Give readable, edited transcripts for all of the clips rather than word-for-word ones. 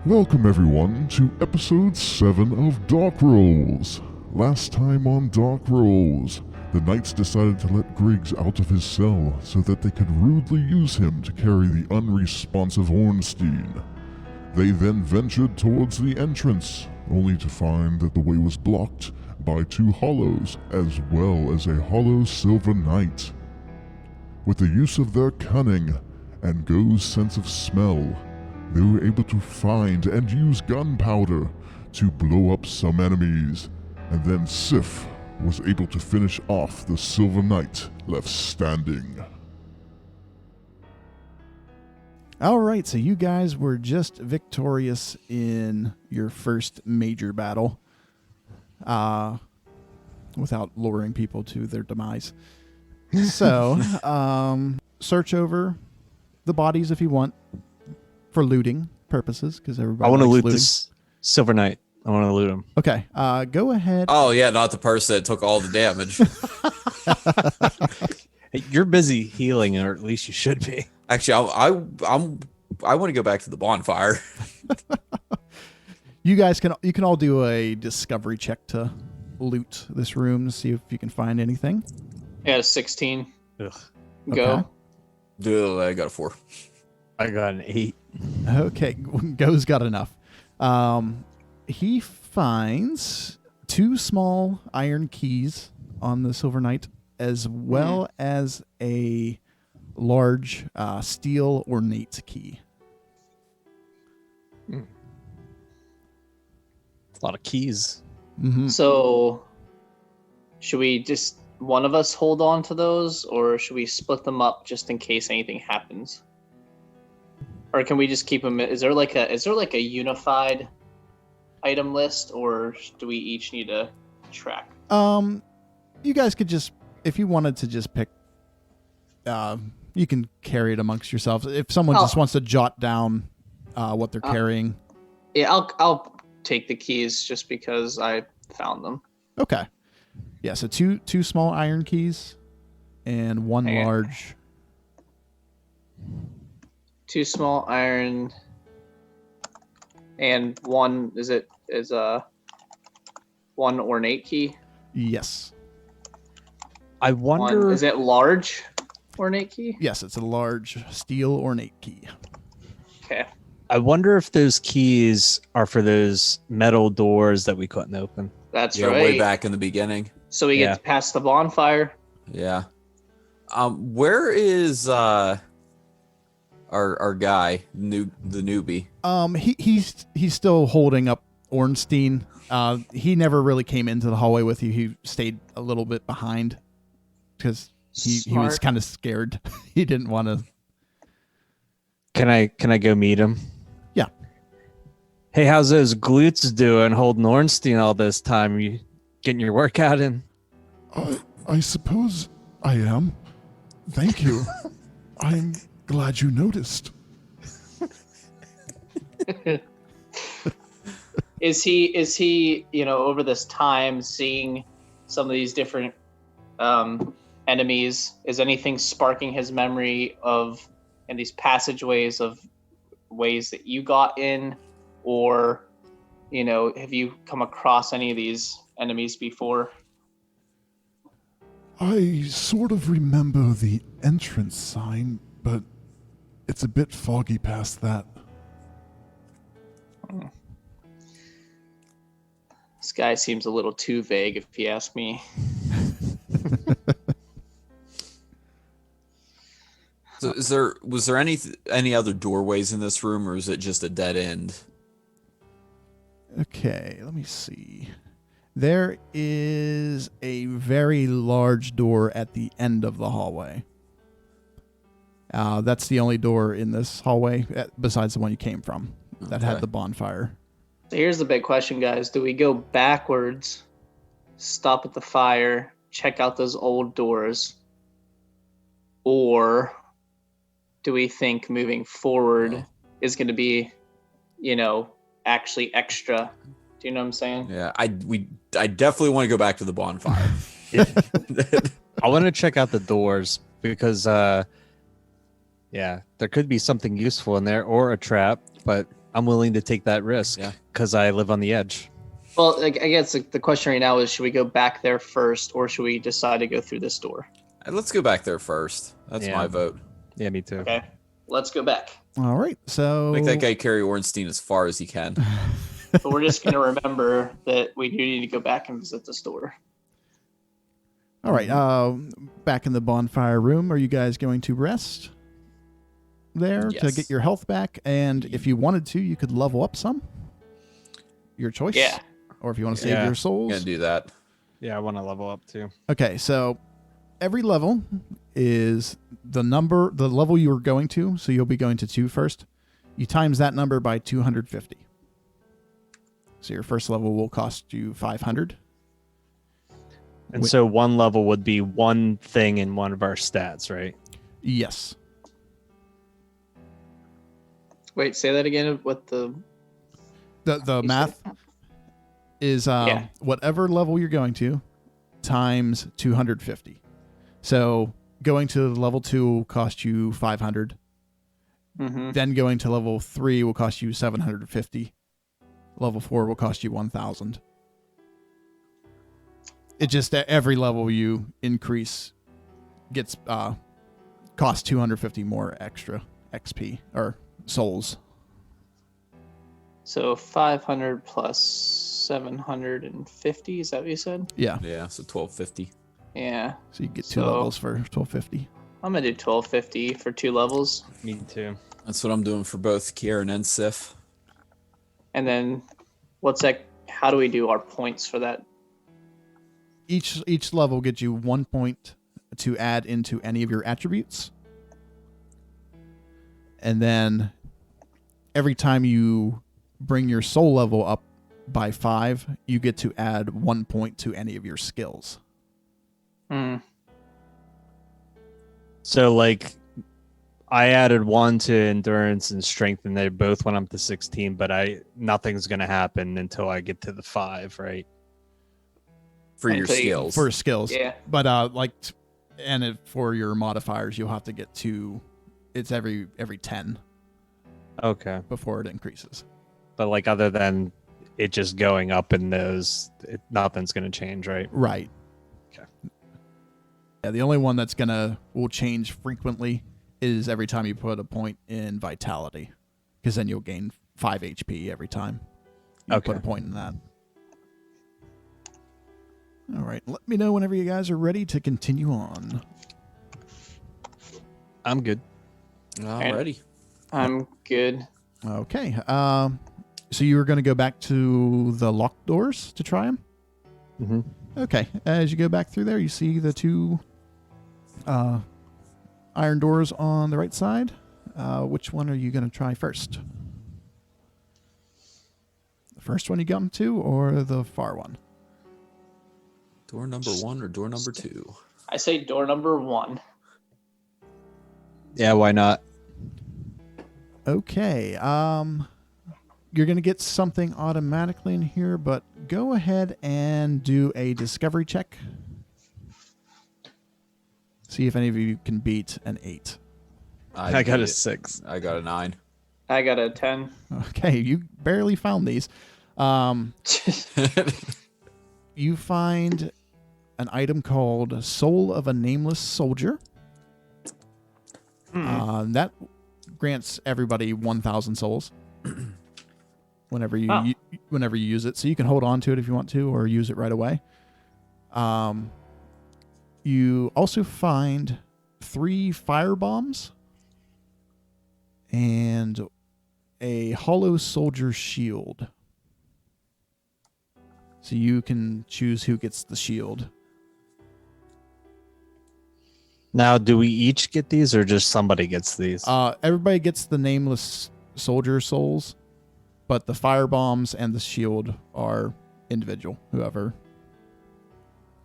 Welcome everyone to episode 7 of Dark Rolls. Last time on Dark Rolls, the knights decided to let Griggs out of his cell so that they could rudely use him to carry the unresponsive Ornstein. They then ventured towards the entrance, only to find that the way was blocked by 2 hollows as well as a hollow silver knight. With the use of their cunning and Go's sense of smell, they were able to find and use gunpowder to blow up some enemies, and then Sif was able to finish off the Silver Knight left standing. Alright, so you guys were just victorious in your first major battle, without luring people to their demise. So, search over the bodies if you want, for looting purposes, because everybody I want to likes loot looting. this Silver Knight. I want to loot him. Okay, go ahead. Oh yeah, not the person that took all the damage. Hey, you're busy healing, or at least you should be. Actually, I want to go back to the bonfire. You guys can all do a discovery check to loot this room to see if you can find anything. I got a 16. Ugh. Go. Dude, I got a 4. I got an 8. Okay, Go's got enough. He finds 2 small iron keys on the Silver Knight, as well as a large steel ornate key. A lot of keys. Mm-hmm. So, should we just one of us hold on to those, or should we split them up just in case anything happens? Or can we just keep them? Is there like a unified item list, or do we each need to track? You guys could just, if you wanted to just pick, you can carry it amongst yourselves. If someone just wants to jot down what they're carrying. Yeah, I'll take the keys just because I found them. Okay. Yeah, so two small iron keys and one Yeah. large. 2 small iron and one one ornate key. Yes. I wonder. Is it large ornate key? Yes, it's a large steel ornate key. Okay. I wonder if those keys are for those metal doors that we couldn't open. That's Yeah, right. way back in the beginning. So we Yeah. get to pass the bonfire. Yeah. Where is our guy, the newbie? He's still holding up Ornstein. He never really came into the hallway with you. He stayed a little bit behind because he was Smart. kind of scared. He didn't want to. Can I go meet him? Yeah. Hey, how's those glutes doing? Holding Ornstein all this time? You getting your workout in? I suppose I am. Thank you. I'm glad you noticed. Is he over this time seeing some of these different enemies? Is anything sparking his memory of in these passageways of ways that you got in, or have you come across any of these enemies before? I sort of remember the entrance sign, but it's a bit foggy past that. This guy seems a little too vague, if you ask me. So was there any other doorways in this room, or is it just a dead end? Okay, let me see. There is a very large door at the end of the hallway. That's the only door in this hallway, besides the one you came from, that had Okay. the bonfire. So here's the big question, guys. Do we go backwards, stop at the fire, check out those old doors? Or do we think moving forward is going to be, actually extra? Do you know what I'm saying? Yeah, I definitely want to go back to the bonfire. I want to check out the doors because, yeah, there could be something useful in there or a trap, but I'm willing to take that risk Yeah. because I live on the edge. Well, I guess the question right now is: should we go back there first, or should we decide to go through this door? Let's go back there first. That's Yeah. my vote. Yeah, me too. Okay, let's go back. All right. So Make that guy carry Ornstein as far as he can. But we're just gonna remember that we do need to go back and visit the store. All right. Back in the bonfire room, are you guys going to rest there to Yes. get your health back? And if you wanted to, you could level up some. Your choice. Yeah. Or if you want to save Yeah. your I'm souls. gonna do that. Yeah, I want to level up too. Okay, so every level is the level you are going to. So you'll be going to 2 first. You times that number by 250. So your first level will cost you 500. And Wait. so one level would be one thing in one of our stats, right? Yes. Wait, say that again. What the? The You math is Yeah. whatever level you're going to times 250. So going to level 2 will cost you 500. Mm-hmm. Then going to level 3 will cost you 750. Level 4 will cost you 1,000. It just at every level you increase gets costs 250 more extra XP or souls. So 500 plus 750. Is that what you said? Yeah. Yeah, so 1250. Yeah. So you get 2 So- levels for 1250. I'm gonna do 1250 for 2 levels, Me too. That's what I'm doing for both Kieran and Sif. and then what's that? How do we do our points for that? Each level gets you 1 point to add into any of your attributes. And then every time you bring your soul level up by 5, you get to add 1 point to any of your skills. Hmm. So like I added 1 to endurance and strength and they both went up to 16, but nothing's gonna happen until I get to the 5, right? For your Until you- skills. For skills. Yeah. But for your modifiers, you'll have to get to it's every 10 Okay. before it increases. But like other than it just going up in those, nothing's gonna change, right? Right. Okay. Yeah, the only one that's will change frequently is every time you put a point in vitality, because then you'll gain 5 HP every time you put Okay. a point in that. All right, let me know whenever you guys are ready to continue on. I'm good. Alrighty. I'm good. Okay. So you were going to go back to the locked doors to try them? Mm-hmm. Okay. As you go back through there, you see the 2 iron doors on the right side. Which one are you going to try first? The first one you come to, or the far one? Door number 1 or door number 2? I say door number 1. Yeah, why not? Okay. You're going to get something automatically in here, but go ahead and do a discovery check. See if any of you can beat an 8. I got a beat it. 6. I got a 9. I got a 10. Okay, you barely found these. You find an item called Soul of a Nameless Soldier. That grants everybody 1,000 souls whenever you Oh. whenever you use it. So you can hold on to it if you want to, or use it right away. You also find 3 fire bombs and a hollow soldier shield. So you can choose who gets the shield. Now, do we each get these or just somebody gets these? Everybody gets the nameless soldier souls, but the fire bombs and the shield are individual. Whoever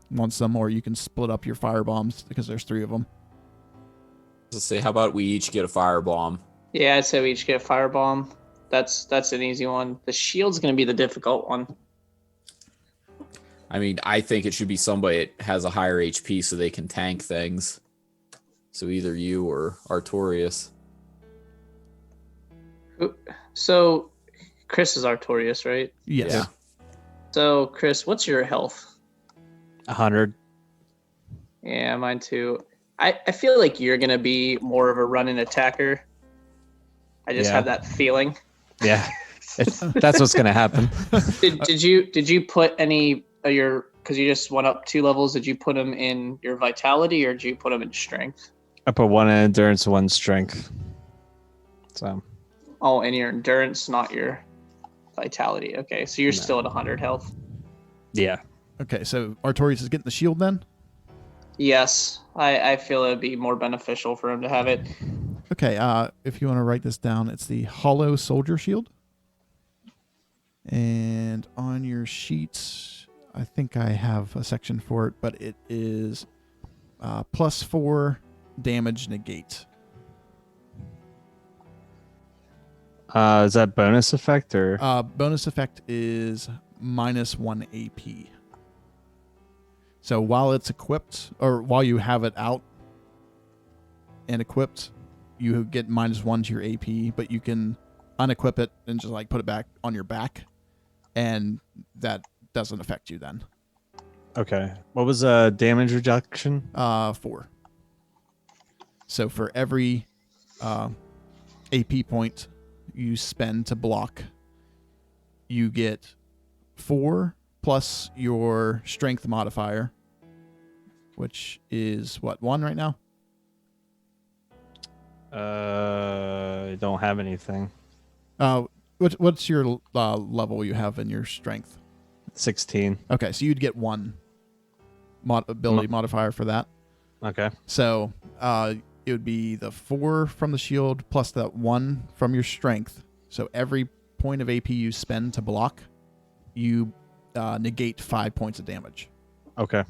wants them, or you can split up your fire bombs because there's 3 of them. Let's say, how about we each get a firebomb? Yeah, I'd say we each get a firebomb. That's an easy one. The shield's gonna be the difficult one. I mean, I think it should be somebody that has a higher HP so they can tank things. So either you or Artorias. So Chris is Artorias, right? Yes. Yeah. So, Chris, what's your health? 100. Yeah, mine too. I feel like you're gonna be more of a running attacker. I just Yeah. have that feeling. Yeah, that's what's gonna happen. Did you put any of your, because you just went up 2 levels? Did you put them in your vitality or did you put them in strength? I put 1 in endurance, 1 strength. So Oh, in your endurance, not your vitality. Okay, so you're No. still at 100 health. yeah, Okay, so Artorias is getting the shield then? Yes, I feel it would be more beneficial for him to have it. Okay, if you want to write this down, it's the Hollow Soldier Shield. And on your sheets, I think I have a section for it, but it is +4 damage negate. is that bonus effect or? Bonus effect is -1 AP. So while it's equipped, or while you have it out and equipped, you get -1 to your AP, but you can unequip it and just like put it back on your back, and that doesn't affect you then. Okay, what was damage reduction? 4. So for every AP point you spend to block, you get 4 plus your strength modifier, which is what, 1 right now? I don't have anything. What's your level you have in your strength? 16. Okay, so you'd get 1 ability modifier for that. Okay. So it would be the 4 from the shield plus that 1 from your strength. So every point of AP you spend to block, you negate 5 points of damage. Okay.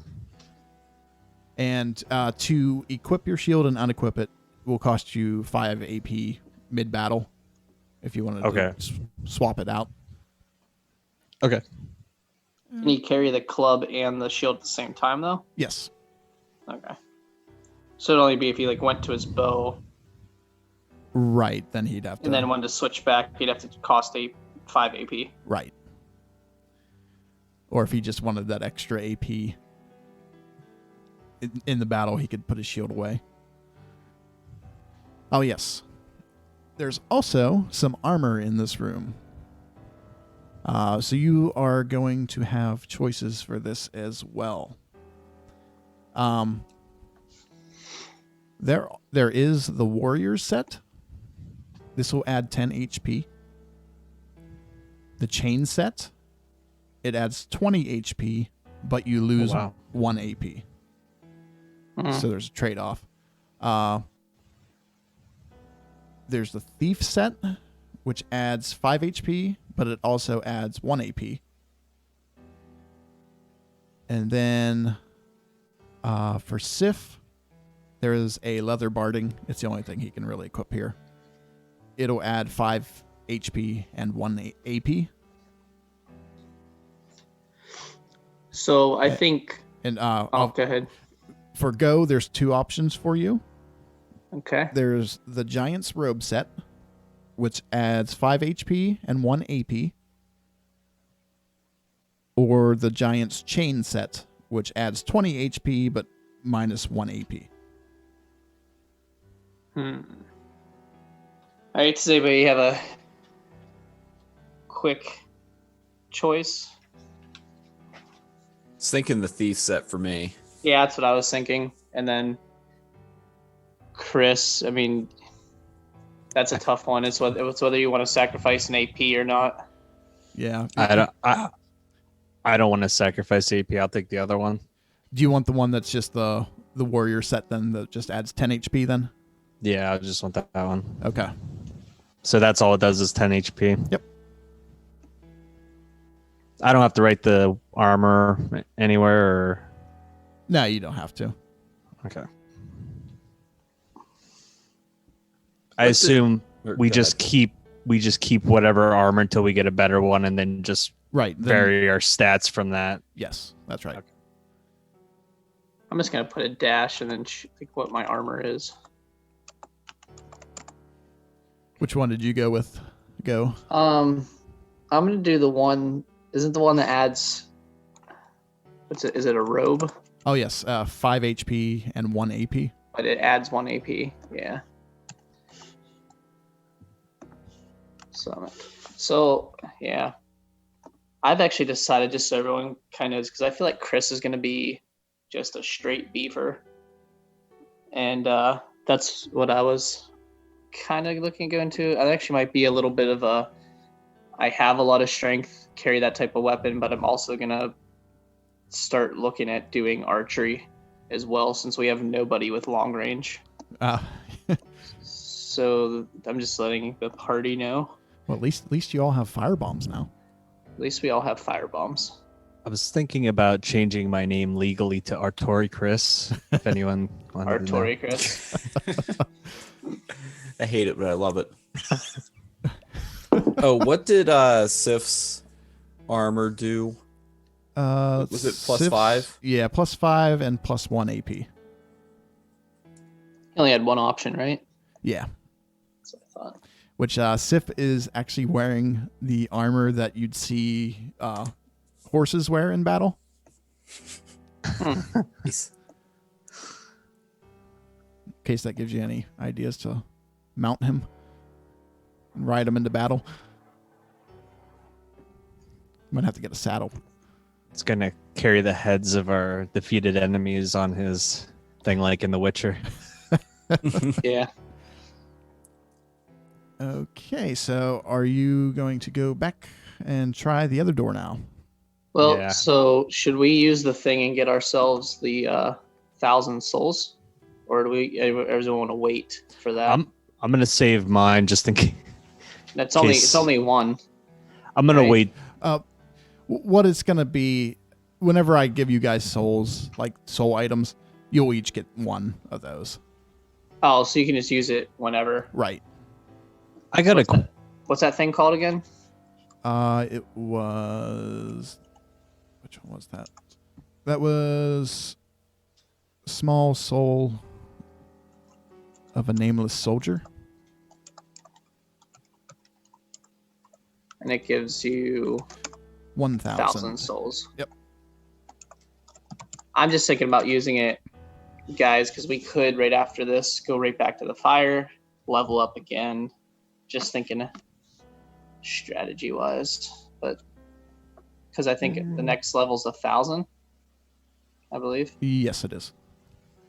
And to equip your shield and unequip it will cost you 5 AP mid-battle if you wanted Okay. to swap it out. Okay. Can you carry the club and the shield at the same time, though? Yes. Okay. So it'd only be if he like went to his bow Right, then he'd have to... and then wanted to switch back, he'd have to cost 5 AP. Right. Or if he just wanted that extra AP in the battle, he could put his shield away. Oh, yes. There's also some armor in this room. So you are going to have choices for this as well. There is the Warriors set. This will add 10 HP. The Chain set, it adds 20 HP, but you lose wow. 1 AP. So there's a trade-off. There's the Thief set, which adds 5 HP, but it also adds 1 AP. And then for Sif, there is a Leather Barding. It's the only thing he can really equip here. It'll add 5 HP and 1 AP. So I think. And Oh, go ahead. for Go, there's 2 options for you. Okay. There's the Giant's Robe set, which adds 5 HP and 1 AP. Or the Giant's Chain set, which adds 20 HP but minus 1 AP. All right, does anybody have a quick choice? I was thinking the thief set for me. Yeah, that's what I was thinking. And then Chris, I mean, that's a tough one. It's whether you want to sacrifice an AP or not. Yeah. I don't want to sacrifice AP. I'll take the other one. Do you want the one that's just the Warrior set then, that just adds 10 HP then? Yeah, I just want that one. Okay. So that's all it does is 10 HP. Yep. I don't have to write the armor anywhere or... No, you don't have to. Okay. I assume Or we go just ahead. keep whatever armor until we get a better one and then just Right. Then, vary our stats from that. Yes, that's right. Okay. I'm just gonna put a dash and then think what my armor is. Which one did you go with? Go. I'm gonna do the one. Isn't the one that adds? What's it? Is it a robe? Oh yes, 5 HP and 1 AP. But it adds 1 AP. Yeah. So yeah. I've actually decided, just so everyone kind of, because I feel like Chris is gonna be just a straight beaver, and that's what I was kind of looking to go into. I actually might be a little bit of a. I have a lot of strength, carry that type of weapon, but I'm also gonna start looking at doing archery as well, since we have nobody with long range. Uh, So I'm just letting the party know. well, at least you all have fire bombs now. At least we all have fire bombs. I was thinking about changing my name legally to Artori Chris. If anyone wanted to know. Artori, Chris. I hate it, but I love it. Oh, what did Sif's armor do? Was it plus Sif's- 5? Yeah, plus 5 and plus 1 AP. You only had one option, right? Yeah. That's what I thought. Which Sif is actually wearing the armor that you'd see horses wear in battle. Nice. In case that gives you any ideas to mount him and ride him into battle. Might have to get a saddle. It's gonna carry the heads of our defeated enemies on his thing, like in The Witcher. Yeah. Okay, so are you going to go back and try the other door now? Well, Yeah. so should we use the thing and get ourselves the 1,000 souls, or do we? Everyone want to wait for that? I'm gonna save mine just in case. That's only case- it's only one. I'm gonna Right. wait. What it's going to be, whenever I give you guys souls, like soul items, you'll each get one of those. Oh, so you can just use it whenever. Right. I got a. What's that thing called again? It was... Which one was that? That was Small Soul of a Nameless Soldier. And it gives you 1,000. 1,000 souls. Yep. I'm just thinking about using it, guys, because we could right after this go right back to the fire, level up again. Just thinking strategy wise, but because I think the next level's 1,000, I believe. Yes, it is.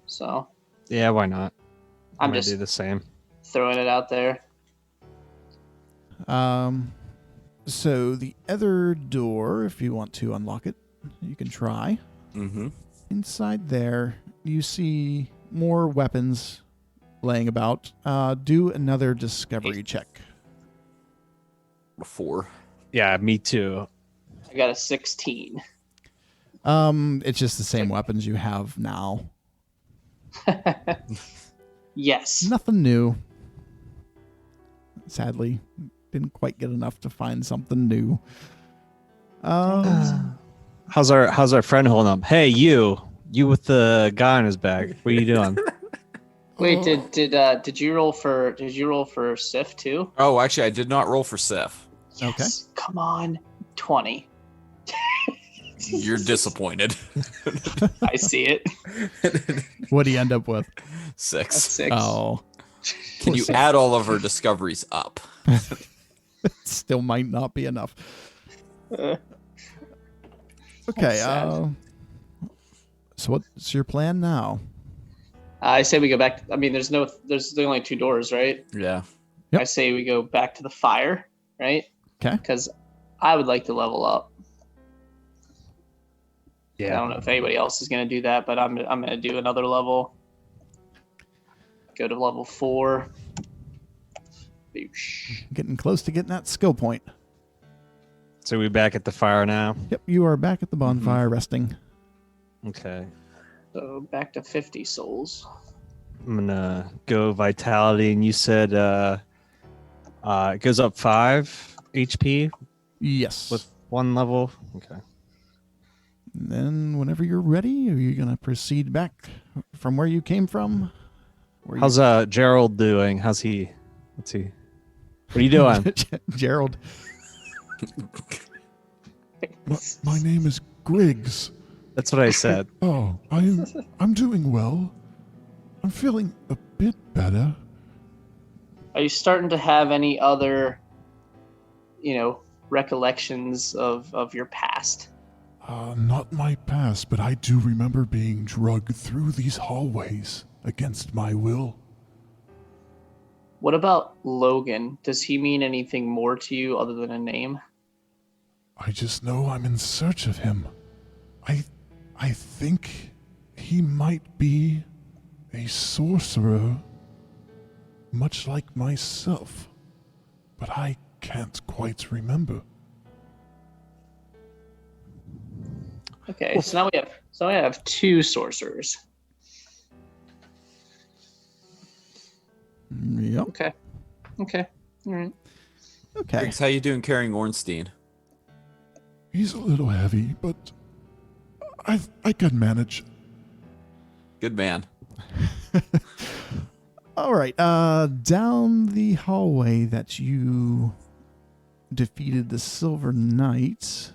So Yeah, why not? I'm gonna just do the same. throwing it out there. So the other door, if you want to unlock it, you can try. Mm-hmm. Inside there, you see more weapons laying about. Do another discovery check. 4. Yeah, me too. I got a 16. It's just the same weapons you have now. Yes. Nothing new. Sadly, didn't quite get enough to find something new. How's our friend holding up? Hey, you with the guy on his back. What are you doing? Wait, did you roll for Sif too? Oh, actually, I did not roll for Sif. Yes. Come on. 20. You're disappointed. I see it. What do you end up with? 6. That's 6. Oh, Can you add all of our discoveries up? still might not be enough. Uh, Okay. sad. So what's your plan now? I say we go back. I mean, there's the only 2 doors, right? Yeah. Yep. I say we go back to the fire, right? Okay. Because I would like to level up. I Yeah. don't know if anybody else is going to do that, but I'm going to do another level. Go to level 4. Boosh. Getting close to getting that skill point. So we back at the fire now. Yep, you are back at the bonfire resting. Okay. So back to 50 souls. I'm gonna go vitality, and you said it goes up 5 HP Yes. with 1 level. Okay. And then whenever you're ready, are you going to proceed back from where you came from? Where you- How's Gerald doing? How's he? What's he? What are you doing? Gerald. My name is Griggs. That's what I said. Oh, I'm doing well. I'm feeling a bit better. Are you starting to have any other, recollections of your past? Not my past, but I do remember being drugged through these hallways against my will. What about Logan? Does he mean anything more to you other than a name? I just know I'm in search of him. I think he might be a sorcerer, much like myself, but I can't quite remember. Okay, so now we have two sorcerers. Yep. Okay. All right. Okay. Griggs, how you doing carrying Ornstein? He's a little heavy, but I can manage. Good man. All right. Down the hallway that you defeated the Silver Knight,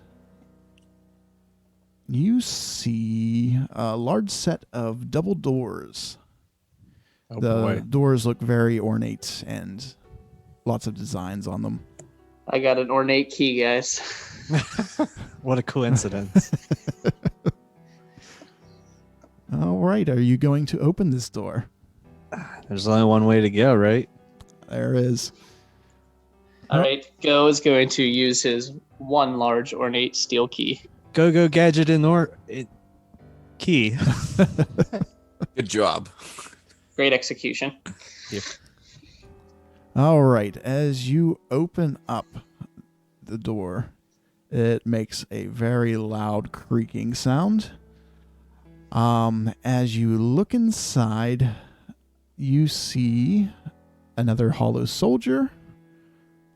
you see a large set of double doors. Oh The boy. doors look very ornate and lots of designs on them. I got an ornate key, guys. What a coincidence. All right. Are you going to open this door? There's only one way to go, right? There is. All right, Go is going to use his one large ornate steel key. Go gadget key. Good job. Great execution. All right. As you open up the door, it makes a very loud creaking sound. As you look inside, you see another hollow soldier,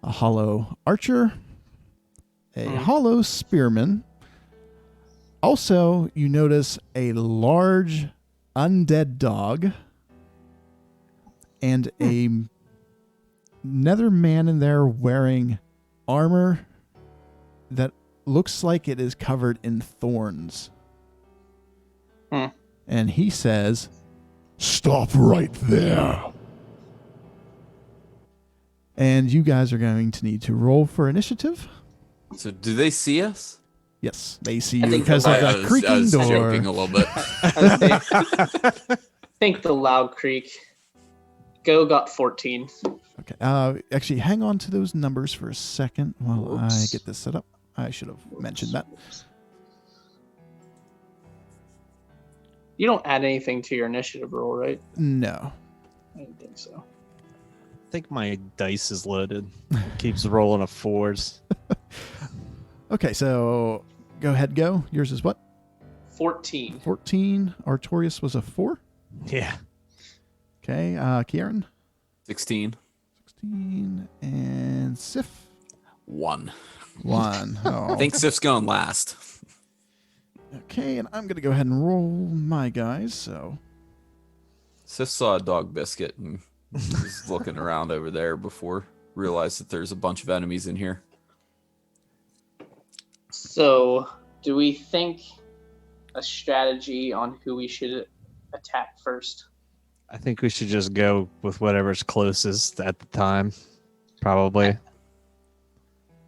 a hollow archer, a hollow spearman. Also, you notice a large undead dog and another man in there wearing armor that looks like it is covered in thorns. And he says, Stop right there. and you guys are going to need to roll for initiative. So do they see us? Yes, they see I you think because of I that was creaking door. joking a little bit. I think the loud creak. Go got 14. Okay. Actually, hang on to those numbers for a second while I Whoops. get this set up. I should have mentioned that. You don't add anything to your initiative roll, right? No. I didn't think so. I think my dice is loaded. It keeps rolling a fours. Okay, so go ahead, go. Yours is what? 14. 14. Artorias was a 4. Yeah. Okay. Kieran, 16. 16. And Sif, 1. 1. Oh. I think Sif's going last. Okay, and I'm going to go ahead and roll my guys. So Sif saw a dog biscuit and was looking around over there before realized that there's a bunch of enemies in here. So, do we think a strategy on who we should attack first? I think we should just go with whatever's closest at the time. Probably.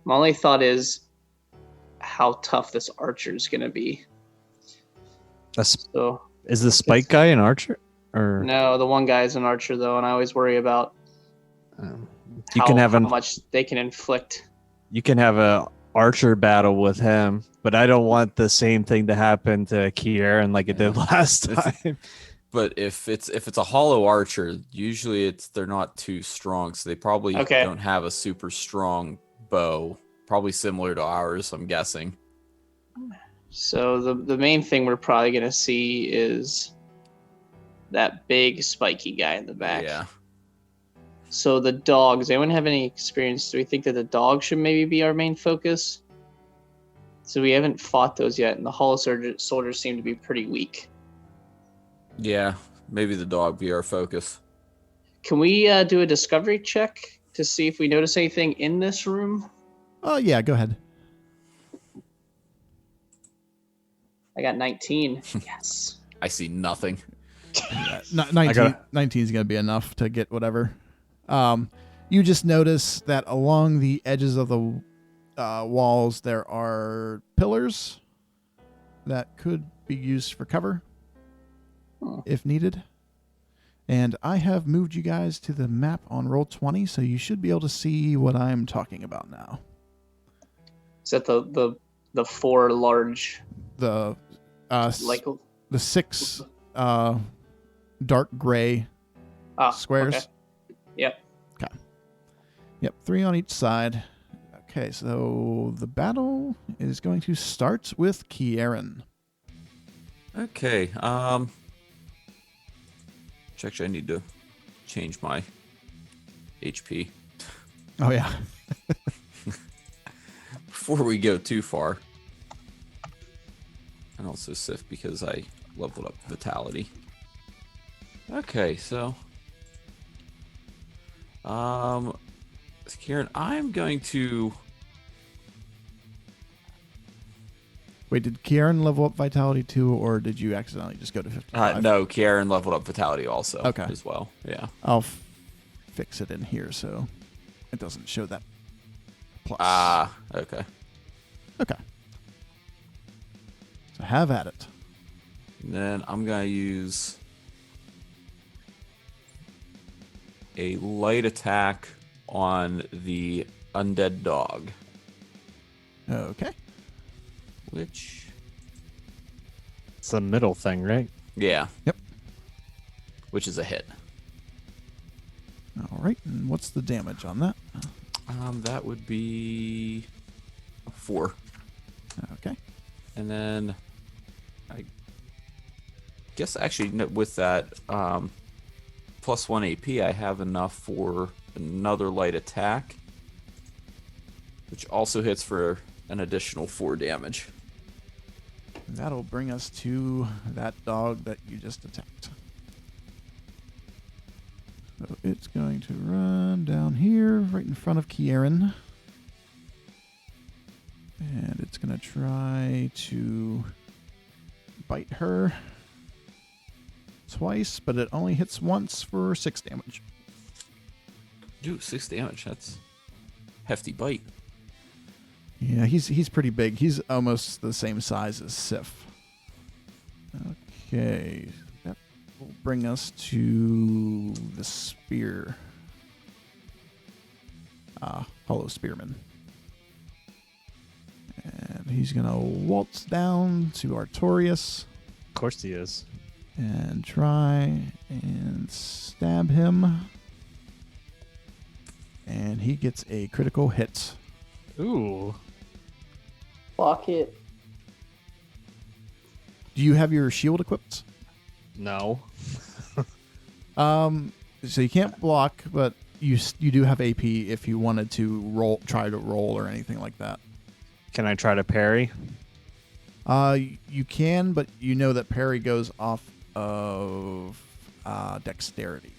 My only thought is how tough this archer is going to be. So, Is the spike guy an archer? Or no, the one guy's an archer, though, and I always worry about you can have how an much they can inflict. you can have a archer battle with him, but I don't want the same thing to happen to Kieran like it did last time. But if it's a hollow archer, usually they're not too strong, so they probably Okay. don't have a super strong bow. Probably similar to ours, I'm guessing. So, the main thing we're probably going to see is that big spiky guy in the back. Yeah. So the dogs, anyone have any experience? Do we think that the dog should maybe be our main focus? So we haven't fought those yet, and the hollow soldiers seem to be pretty weak. Yeah. Maybe the dog be our focus. Can we do a discovery check to see if we notice anything in this room? Oh, yeah, go ahead. I got 19. Yes. I see nothing. 19 is going to be enough to get whatever. You just notice that along the edges of the walls there are pillars that could be used for cover if needed. And I have moved you guys to the map on Roll20, so you should be able to see what I'm talking about now. Is that the 4 large The like? the 6 dark gray squares. Okay. Yep. Yep, 3 on each side. Okay, so the battle is going to start with Kieran. Okay. Actually, I need to change my HP Oh yeah. before we go too far. And also Sif because I leveled up Vitality. Okay, so Kieran, I'm going to Wait, did Kieran level up Vitality too, or did you accidentally just go to 55? no, Kieran leveled up Vitality also Okay. as well. Yeah. I'll fix it in here so it doesn't show that plus. Okay. Okay. So have at it. And then I'm going to use a light attack on the undead dog, Okay. which, It's the middle thing, right? yeah. Yep. Which is a hit. All right. And what's the damage on that? That would be 4. Okay. And then I guess actually with that plus 1 AP, I have enough for another light attack, which also hits for an additional 4 damage. That'll bring us to that dog that you just attacked. So it's going to run down here, right in front of Kieran. And it's going to try to bite her twice, but it only hits once for 6 damage. Ooh, 6 damage. That's hefty bite. Yeah, he's pretty big. He's almost the same size as Sif. Okay, that will bring us to the spear. Hollow Spearman. And he's going to waltz down to Artorias Of course he is. and try and stab him. And he gets a critical hit. Ooh. Block it. Do you have your shield equipped? No. So you can't block, but you do have AP if you wanted to try to roll or anything like that. Can I try to parry? You can, but you know that parry goes off of dexterity.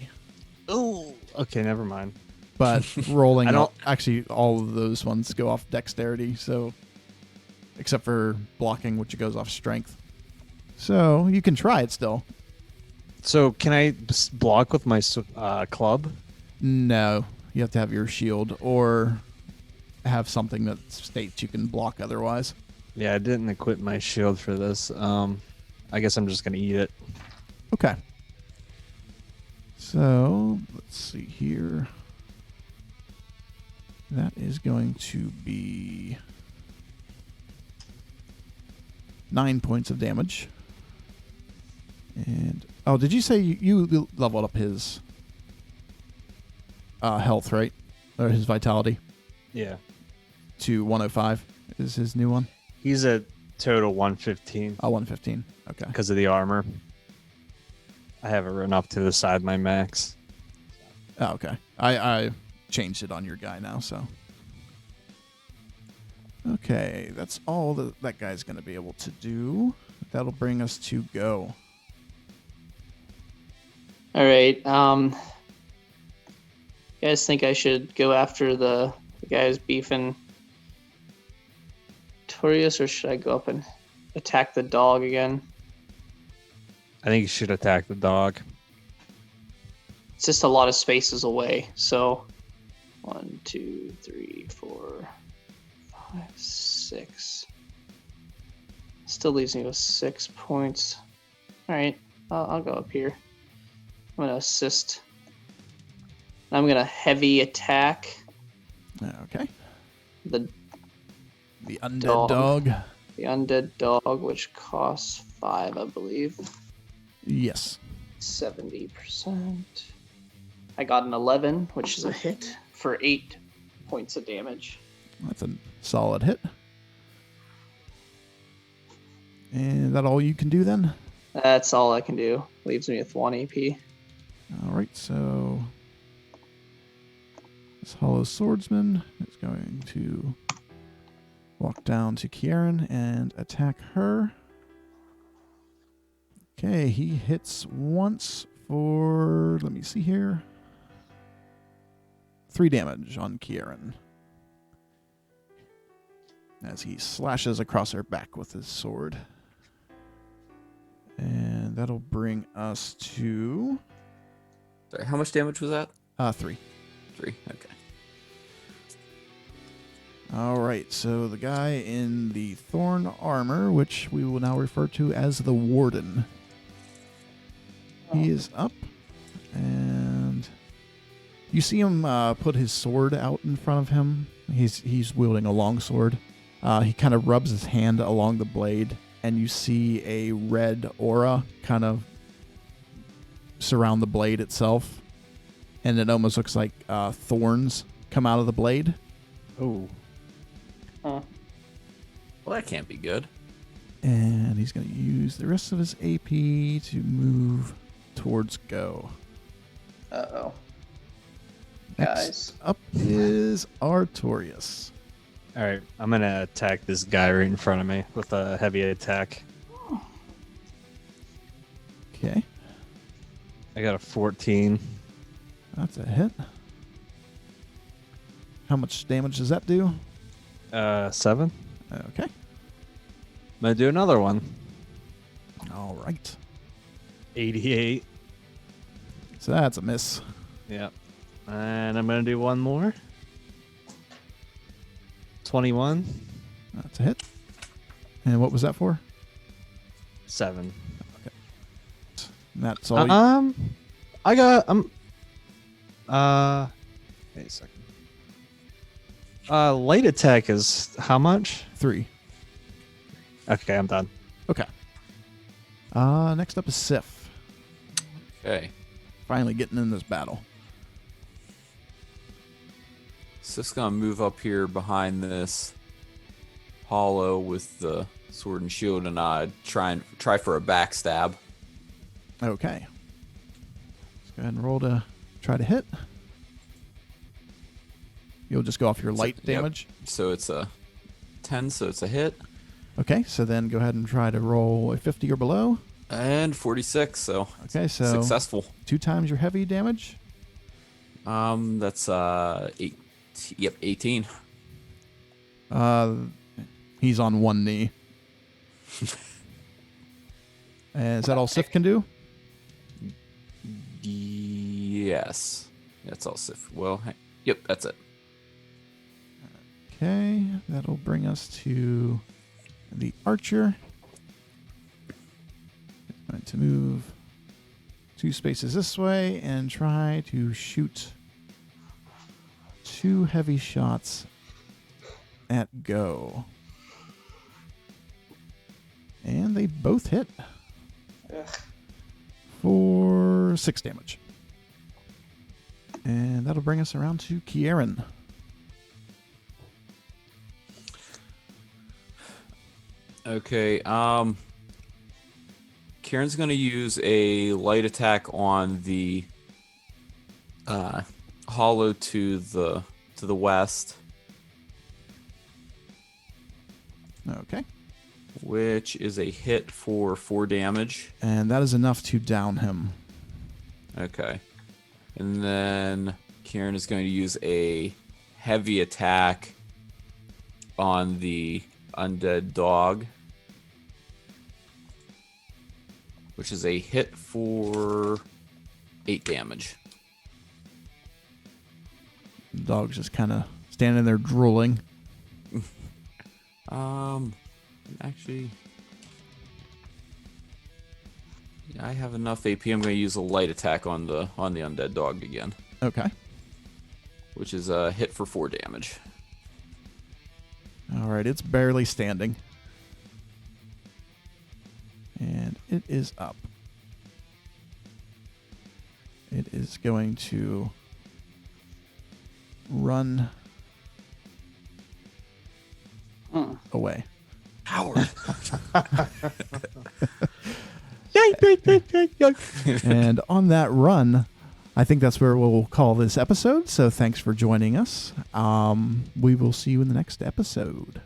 Ooh. Okay, never mind. But rolling, I don't- actually, all of those ones go off dexterity. So, except for blocking, which goes off strength. So you can try it still. So can I block with my club? No, you have to have your shield or have something that states you can block otherwise. Yeah, I didn't equip my shield for this. I guess I'm just gonna eat it. Okay. So let's see here. That is going to be 9 points of damage. And oh, did you say you leveled up his health, right? Or his vitality Yeah. to 105 is his new one? He's a total 115 Oh, 115. Okay. because of the armor. I have it written up to the side of my max. Oh, okay. I changed it on your guy now, so. Okay, that's all that guy's going to be able to do. That'll bring us to Go. All right. You guys think I should go after the guy who's beefing Artorias, or should I go up and attack the dog again? I think you should attack the dog. It's just a lot of spaces away. So 1, 2, 3, 4, 5, 6. Still leaves me with 6 points. All right, I'll go up here. I'm gonna assist. I'm gonna heavy attack Okay. the undead dog. the undead dog, which costs 5, I believe. Yes. 70%. I got an 11, which is a hit for 8 points of damage. That's a solid hit. And is that all you can do then? That's all I can do. Leaves me with 1 AP. All right, so this Hollow Swordsman is going to walk down to Kieran and attack her. Okay, he hits once for, let me see here, 3 damage on Kieran as he slashes across her back with his sword. And that'll bring us to Sorry, how much damage was that? 3. 3. Okay. All right, so the guy in the thorn armor, which we will now refer to as the Warden, he is up, and you see him put his sword out in front of him. He's wielding a long sword. He kind of rubs his hand along the blade, and you see a red aura kind of surround the blade itself, and it almost looks like thorns come out of the blade. Oh. Huh. Well, that can't be good. And he's going to use the rest of his AP to move towards Go. Uh-oh. Next Guys. up is Artorias. All right, I'm gonna attack this guy right in front of me with a heavy attack. Okay, I got a 14. that's a hit. How much damage does that do? 7. Okay, I'm gonna do another one. all right. 88. So that's a miss. Yeah. And I'm gonna do one more. 21. That's a hit. And what was that for? 7. And that's all. I got wait a second. Light attack is how much? 3. Okay, I'm done. Okay. Next up is Sif. Okay. Finally getting in this battle. So it's gonna move up here behind this hollow with the sword and shield, and try for a backstab. Okay. Let's go ahead and roll to try to hit. You'll just go off your light Yep. damage. So it's a 10, so it's a hit, Okay, so then go ahead and try to roll a 50 or below. and 46. So Okay, so successful. 2 times your heavy damage. That's 8. Yep, 18. He's on one knee. And is that all Sif can do? Yes, that's all Sif. Well, yep, that's it. Okay, that'll bring us to the archer. It's going to move 2 spaces this way and try to shoot 2 heavy shots at Go. And they both hit for 6 damage. And that'll bring us around to Kieran. Okay, Kieran's gonna use a light attack on the hollow to the west, Okay. which is a hit for 4 damage. And that is enough to down him. Okay. And then Kieran is going to use a heavy attack on the undead dog, which is a hit for 8 damage. The dog's just kind of standing there drooling. Actually, yeah, I have enough AP. I'm going to use a light attack on the undead dog again, Okay. which is a hit for 4 damage. All right, it's barely standing. And it is up. It is going to run away. Howard. And on that run, I think that's where we'll call this episode. So thanks for joining us. We will see you in the next episode.